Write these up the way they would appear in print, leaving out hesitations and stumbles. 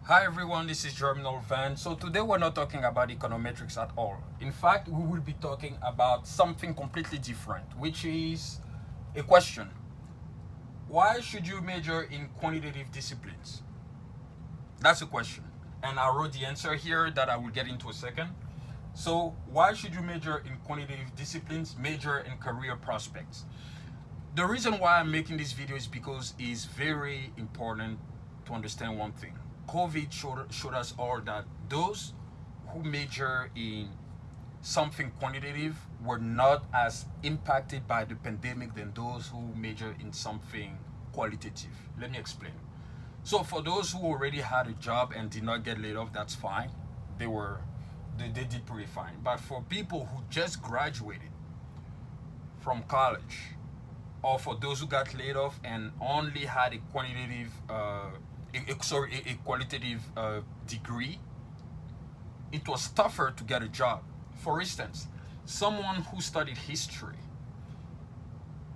Hi everyone, this is Germinal Van. So today we're not talking about econometrics at all. In fact, we will be talking about something completely different, which is a question. Why should you major in quantitative disciplines? That's a question. And I wrote the answer here that I will get into a second. So why should you major in quantitative disciplines, major in career prospects? The reason why I'm making this video is because it's very important to understand one thing. COVID showed us all that those who major in something quantitative were not as impacted by the pandemic than those who major in something qualitative. Let me explain. So for those who already had a job and did not get laid off, that's fine. They did pretty fine. But for people who just graduated from college, or for those who got laid off and only had a quantitative a qualitative degree, it was tougher to get a job. For instance, someone who studied history,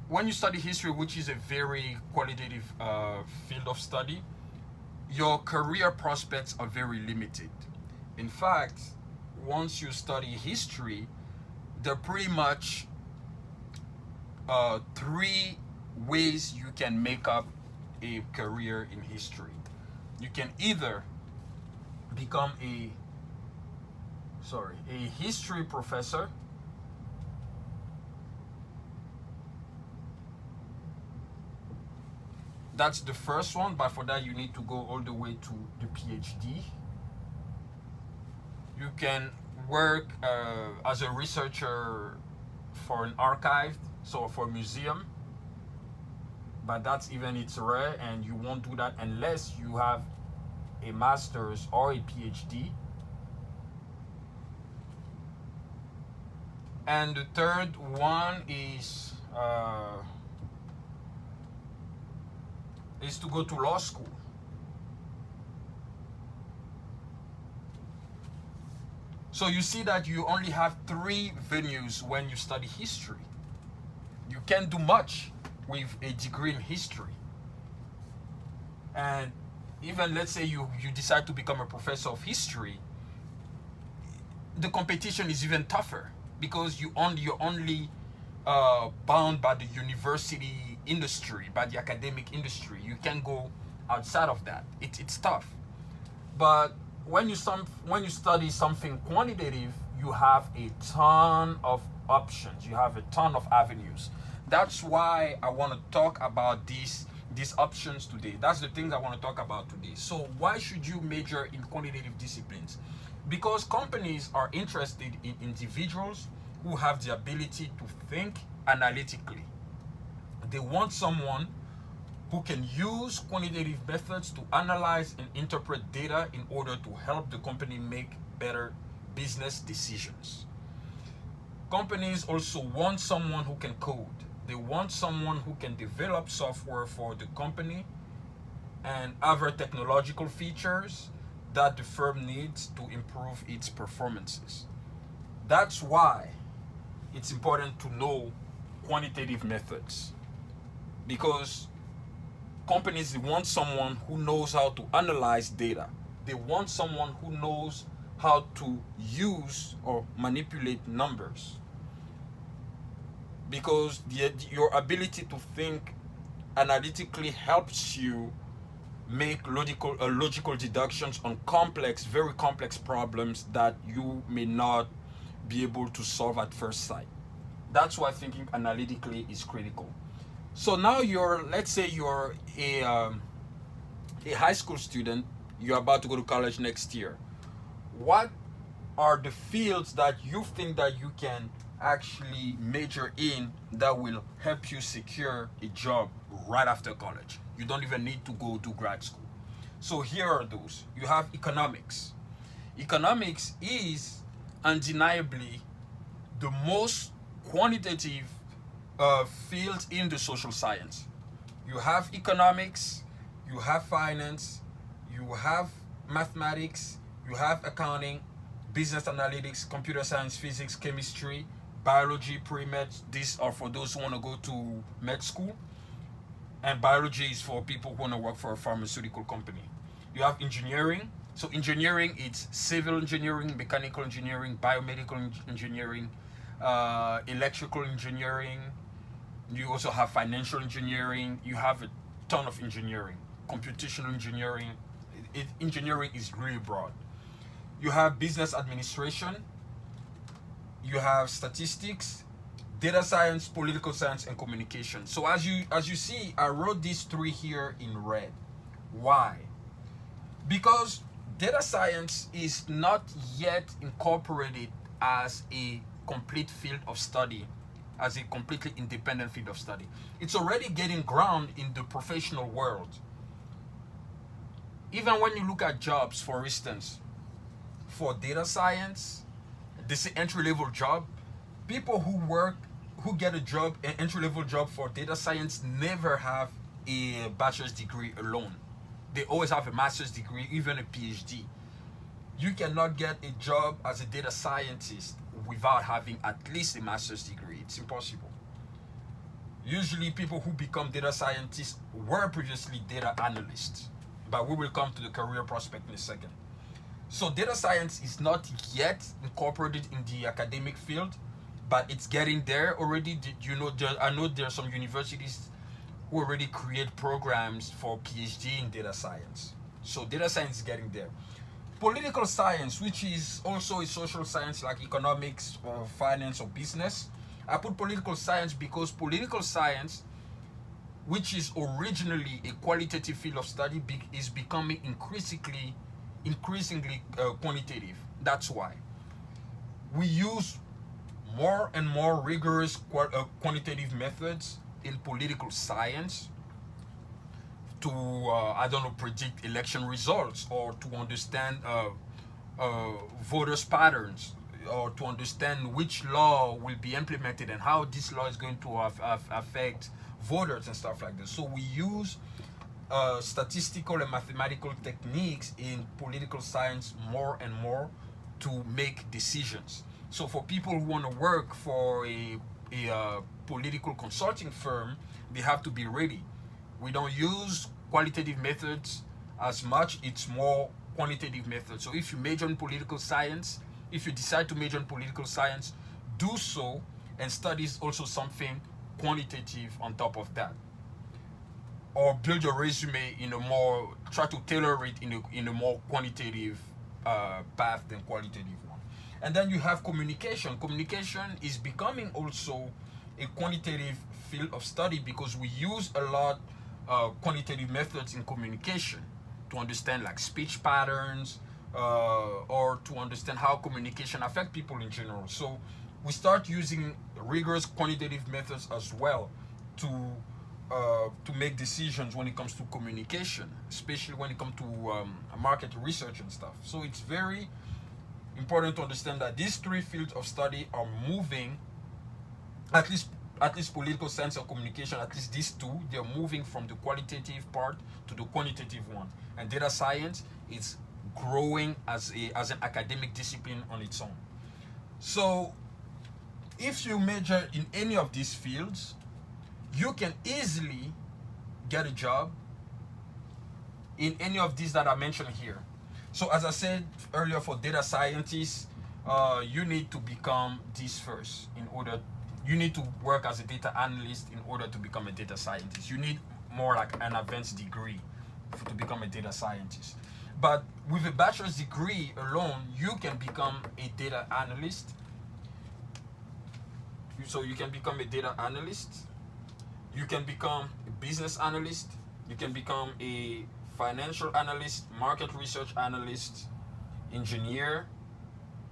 when you study history, which is a very qualitative field of study, your career prospects are very limited. In fact, once you study history, there are pretty much three ways you can make up a career in history. You can either become a history professor. That's the first one, but for that you need to go all the way to the PhD. You can work as a researcher for an archive, so for a museum, but that's even it's rare, and you won't do that unless you have a master's or a PhD. And the third one is to go to law school. So you see that you only have three venues when you study history. You can't do much with a degree in history. And even let's say you decide to become a professor of history, the competition is even tougher because you're only bound by the university industry, by the academic industry. You can't go outside of that. It's tough. But when you study something quantitative, you have a ton of options. You have a ton of avenues. That's why I want to talk about these options today. That's the things I want to talk about today. So why should you major in quantitative disciplines? Because companies are interested in individuals who have the ability to think analytically. They want someone who can use quantitative methods to analyze and interpret data in order to help the company make better business decisions. Companies also want someone who can code. They want someone who can develop software for the company and other technological features that the firm needs to improve its performances. That's why it's important to know quantitative methods, because companies want someone who knows how to analyze data. They want someone who knows how to use or manipulate numbers, because your ability to think analytically helps you make logical deductions on very complex problems that you may not be able to solve at first sight. That's why thinking analytically is critical. So now let's say you're a high school student. You're about to go to college next year. What are the fields that you think that you can actually major in that will help you secure a job right after college? You don't even need to go to grad school. So here are those. You have economics. Economics is undeniably the most quantitative field in the social science. You have economics, you have finance, you have mathematics, you have accounting, business analytics, computer science, physics, chemistry, biology, pre-med. These are for those who want to go to med school. And biology is for people who want to work for a pharmaceutical company. You have engineering, So engineering, it's civil engineering, mechanical engineering, biomedical engineering, electrical engineering. You also have financial engineering. You have a ton of engineering, computational engineering. Engineering is really broad. You have business administration. You have statistics, data science, political science, and communication. So as you see, I wrote these three here in red. Why? Because data science is not yet incorporated as a complete field of study, as a completely independent field of study. It's already getting ground in the professional world. Even when you look at jobs, for instance, for data science, this entry-level job, people who get a job, an entry-level job for data science, never have a bachelor's degree alone. They always have a master's degree, even a PhD. You cannot get a job as a data scientist without having at least a master's degree. It's impossible. Usually people who become data scientists were previously data analysts, but we will come to the career prospect in a second. So data science is not yet incorporated in the academic field, but it's getting there already. I know there are some universities who already create programs for PhD in data science. So data science is getting there. Political science, which is also a social science like economics or finance or business. I put political science because political science, which is originally a qualitative field of study, is becoming increasingly quantitative. That's why we use more and more rigorous quantitative methods in political science to predict election results, or to understand voters patterns, or to understand which law will be implemented and how this law is going to affect voters and stuff like this. So we use statistical and mathematical techniques in political science more and more to make decisions. So for people who want to work for a political consulting firm, they have to be ready. We don't use qualitative methods as much, it's more quantitative methods. So if you major in political science, if you decide to major in political science, do so and studies also something quantitative on top of that. Or build your resume try to tailor it in a more quantitative path than qualitative one. And then you have communication. Communication is becoming also a quantitative field of study because we use a lot quantitative methods in communication to understand like speech patterns, or to understand how communication affect people in general. So we start using rigorous quantitative methods as well to make decisions when it comes to communication, especially when it comes to market research and stuff. So it's very important to understand that these three fields of study are moving, at least political science and communication, at least these two, they're moving from the qualitative part to the quantitative one. And data science is growing as an academic discipline on its own. So if you major in any of these fields, you can easily get a job in any of these that I mentioned here. So as I said earlier, for data scientists, you need to become this first. You need to work as a data analyst in order to become a data scientist. You need more like an advanced degree to become a data scientist. But with a bachelor's degree alone, you can become a data analyst. So you can become a data analyst. You can become a business analyst. You can become a financial analyst, market research analyst, engineer.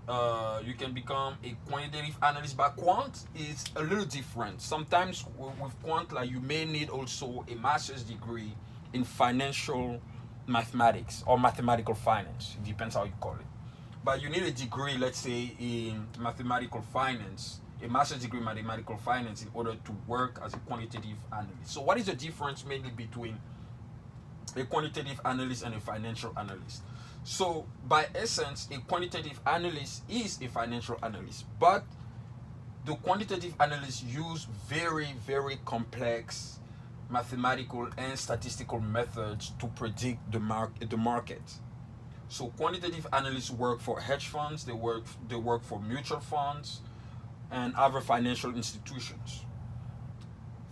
You can become a quantitative analyst, but quant is a little different. Sometimes with quant, like, you may need also a master's degree in financial mathematics or mathematical finance. It depends how you call it. But you need a degree, let's say, in mathematical finance, a master's degree in mathematical finance, in order to work as a quantitative analyst. So what is the difference mainly between a quantitative analyst and a financial analyst? So by essence, a quantitative analyst is a financial analyst, but the quantitative analysts use very, very complex mathematical and statistical methods to predict the market. So quantitative analysts work for hedge funds, they work for mutual funds and other financial institutions.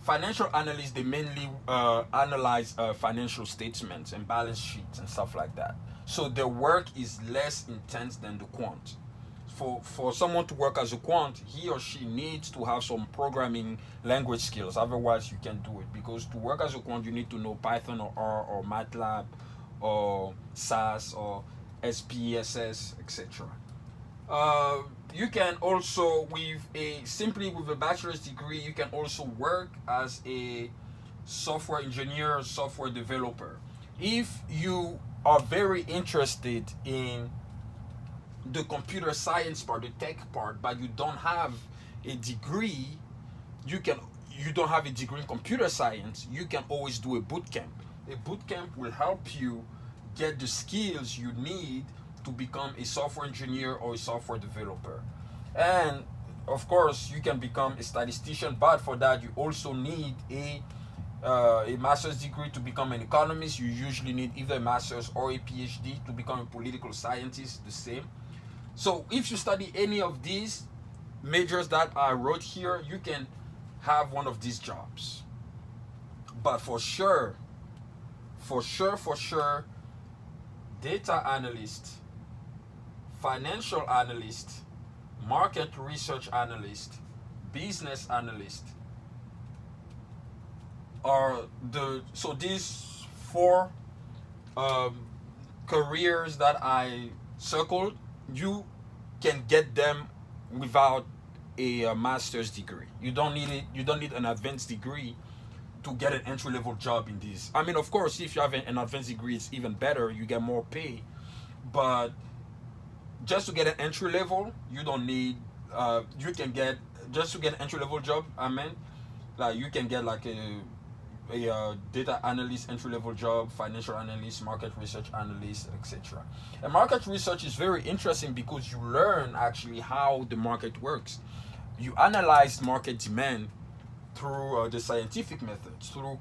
Financial analysts, they mainly analyze financial statements and balance sheets and stuff like that. So their work is less intense than the quant. For someone to work as a quant, he or she needs to have some programming language skills. Otherwise, you can't do it, because to work as a quant, you need to know Python or R or MATLAB or SAS or SPSS, etc. uh, you can also, with a bachelor's degree, you can also work as a software engineer, software developer. If you are very interested in the computer science part, the tech part, but you don't have a degree, you can you don't have a degree in computer science, you can always do a boot camp. A boot camp will help you get the skills you need to become a software engineer or a software developer. And of course, you can become a statistician, but for that, you also need a master's degree. To become an economist, you usually need either a master's or a PhD. To become a political scientist, the same. So if you study any of these majors that I wrote here, you can have one of these jobs. But for sure, data analyst, financial analyst, market research analyst, business analyst are these four um, careers that I circled. You can get them without a master's degree. You don't need it. You don't need an advanced degree to get an entry level job in these. I mean, of course, if you have an advanced degree, it's even better. You get more pay. But just to get an entry level, you don't need. You can get, just to get an entry level job. I mean, like you can get like a data analyst entry level job, financial analyst, market research analyst, etc. And market research is very interesting because you learn actually how the market works. You analyze market demand through the scientific methods, through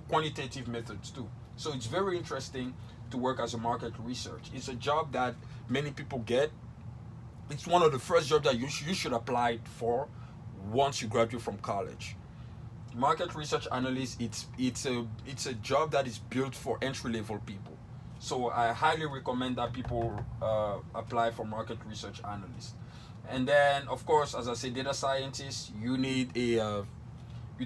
quantitative methods too. So it's very interesting to work as a market research. It's a job that many people get. It's one of the first jobs that you should apply for once you graduate from college. Market research analyst, it's a job that is built for entry level people. So I highly recommend that people apply for market research analyst. And then, of course, as I say, data scientist, you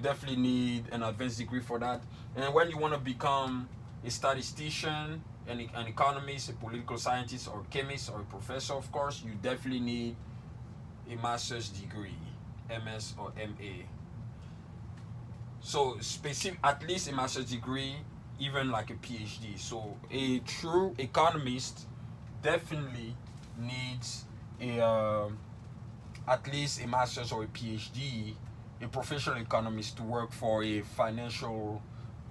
definitely need an advanced degree for that. And when you want to become a statistician, an economist, a political scientist, or a chemist, or a professor, of course, you definitely need a master's degree, MS or MA. So specific, at least a master's degree, even like a PhD. So a true economist definitely needs at least a master's or a PhD. A professional economist to work for a financial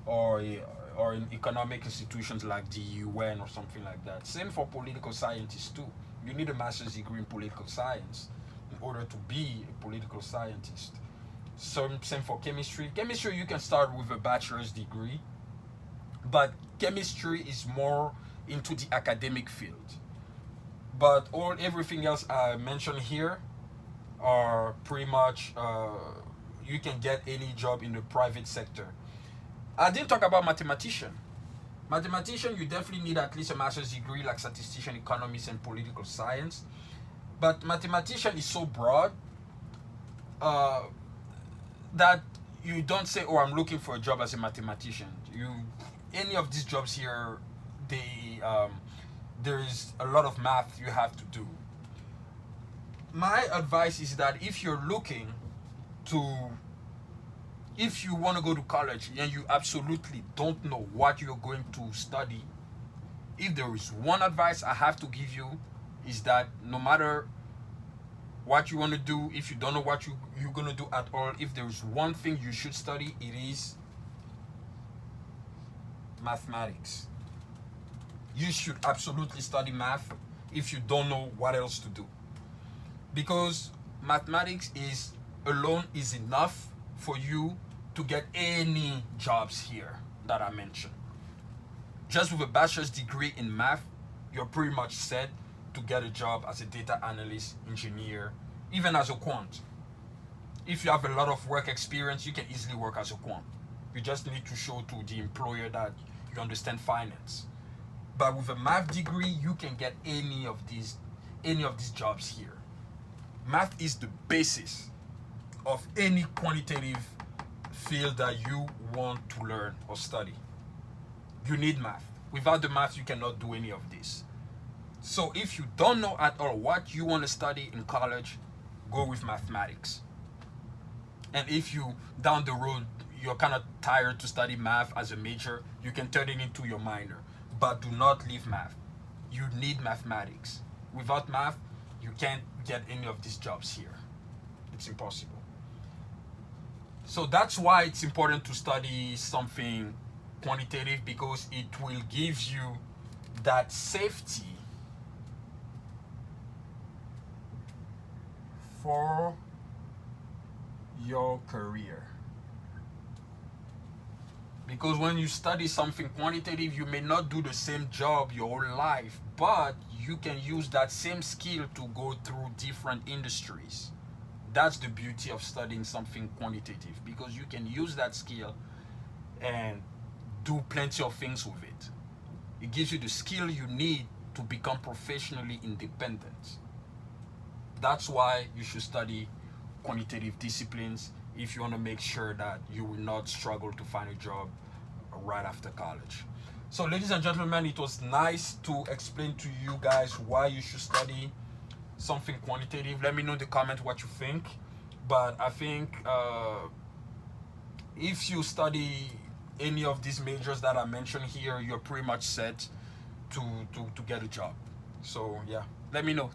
or in economic institutions like the UN or something like that. Same for political scientists too. You need a master's degree in political science in order to be a political scientist. Same for chemistry. Chemistry, you can start with a bachelor's degree, but chemistry is more into the academic field. But everything else I mentioned here are pretty much you can get any job in the private sector. I didn't talk about mathematician. Mathematician, you definitely need at least a master's degree like statistician, economist, and political science. But mathematician is so broad uh, that you don't say, "Oh, I'm looking for a job as a mathematician." Any of these jobs here, there is a lot of math you have to do. My advice is that to if you want to go to college and you absolutely don't know what you're going to study, if there is one advice I have to give you, is that no matter what you want to do, if you don't know what you're going to do at all, if there is one thing you should study, it is mathematics. You should absolutely study math if you don't know what else to do, because mathematics is alone is enough for you to get any jobs here that I mentioned. Just with a bachelor's degree in math, you're pretty much set to get a job as a data analyst, engineer, even as a quant. If you have a lot of work experience, you can easily work as a quant. You just need to show to the employer that you understand finance. But with a math degree, you can get any of these jobs here. Math is the basis of any quantitative field that you want to learn or study. You need math. Without the math, you cannot do any of this. So if you don't know at all what you want to study in college, go with mathematics. And if you, down the road, you're kind of tired to study math as a major, you can turn it into your minor. But do not leave math. You need mathematics. Without math, you can't get any of these jobs here. It's impossible. So that's why it's important to study something quantitative, because it will give you that safety for your career. Because when you study something quantitative, you may not do the same job your whole life, but you can use that same skill to go through different industries. That's the beauty of studying something quantitative, because you can use that skill and do plenty of things with it. It gives you the skill you need to become professionally independent. That's why you should study quantitative disciplines if you want to make sure that you will not struggle to find a job right after college. So ladies and gentlemen, it was nice to explain to you guys why you should study something quantitative. Let me know in the comment what you think. But I think if you study any of these majors that I mentioned here, you're pretty much set to get a job. So yeah, let me know.